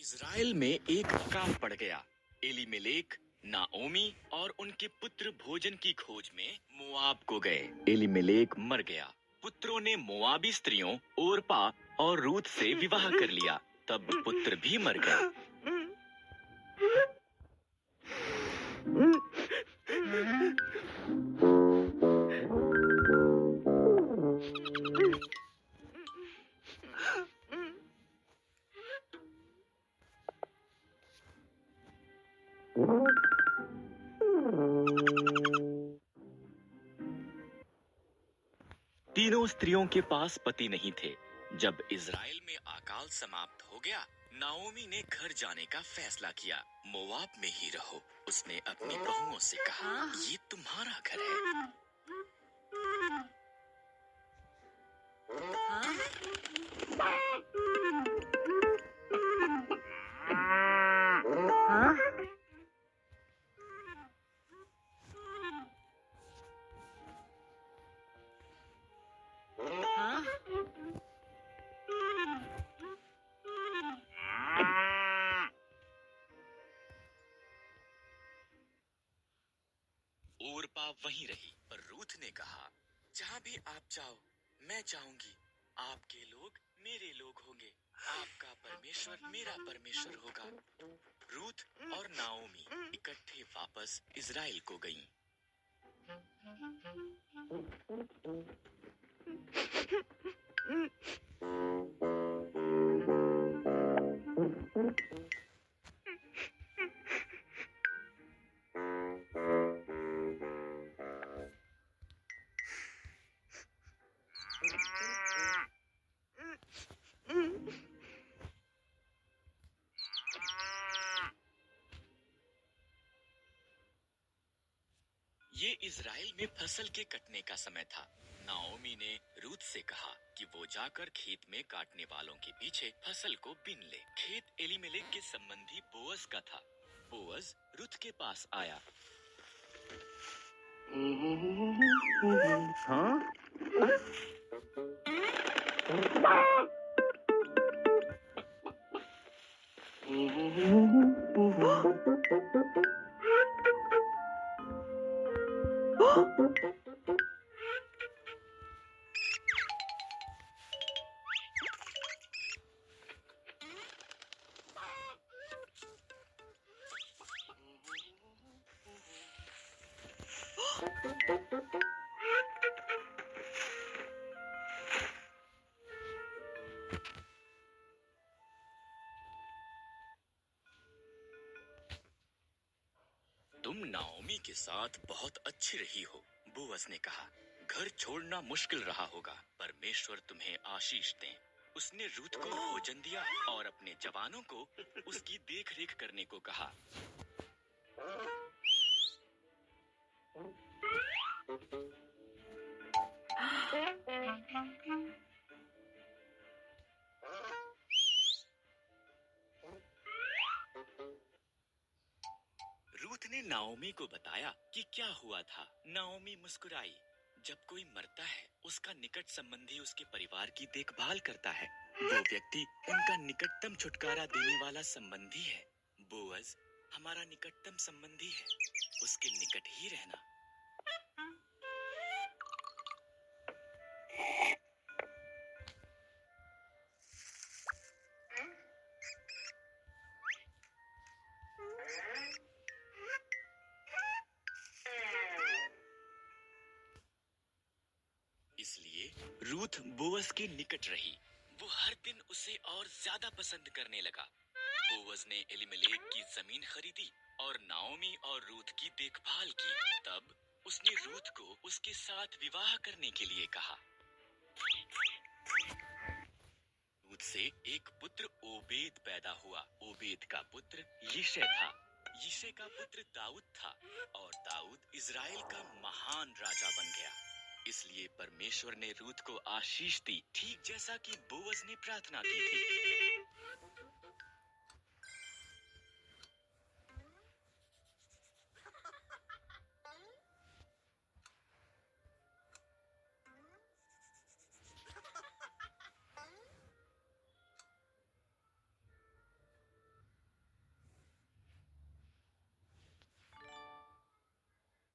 Israel में एक अकाल पड़ गया। एलीमेलेक, नाओमी और उनके पुत्र भोजन की खोज में मोआब को गए। एलीमेलेक मर गया। पुत्रों ने मोआबी स्त्रियों ओरपा और रूत से विवाह कर लिया। तब पुत्र भी मर गए। तीनों स्त्रियों के पास पति नहीं थे। जब इज़राइल में अकाल समाप्त हो गया, नाओमी ने घर जाने का फैसला किया। मोआब में ही रहो, उसने अपनी बहुओं से कहा। ये तुम्हारा घर है। ओरपा वहीं रही, पर रूथ ने कहा, जहाँ भी आप जाओ, मैं चाहूंगी आपके लोग मेरे लोग होंगे, आपका परमेश्वर मेरा परमेश्वर होगा। रूथ और नाओमी इकट्ठे वापस इज़राइल को गईं। ये इज़राइल में फसल के कटने का समय था। नाओमी ने रूथ से कहा कि वो जाकर खेत में काटने वालों के पीछे फसल को बीन ले। खेत एलीमेलेक के संबंधी बोअज का था। बोअज रूथ के पास आया। तुम नाओमी के साथ बहुत अच्छी रही हो, बोअज ने कहा। घर छोड़ना मुश्किल रहा होगा, परमेश्वर तुम्हें आशीष दें। उसने रूथ को भोजन दिया और अपने जवानों को उसकी देख-रेख करने को कहा। रूथ ने नाओमी को बताया कि क्या हुआ था। नाओमी मुस्कुराई। जब कोई मरता है, उसका निकट संबंधी उसके परिवार की देखभाल करता है। वो व्यक्ति उनका निकटतम छुटकारा देने वाला संबंधी है। बोअज हमारा निकटतम संबंधी है, उसके निकट ही रहना। इसलिए रूथ बोअज के निकट रही। वो हर दिन उसे और ज्यादा पसंद करने लगा। बोअज ने एलीमेलेक की जमीन खरीदी और नाओमी और रूथ की देखभाल की। तब उसने रूथ को उसके साथ विवाह करने के लिए कहा। रूथ से एक पुत्र ओबेद पैदा हुआ। ओबेद का पुत्र यिशै था। यिशै का पुत्र दाऊद था और दाऊद इज़राइल का महान राजा बन गया। इसलिए परमेश्वर ने रूथ को आशीष दी, ठीक जैसा कि बोअज ने प्रार्थना की थी।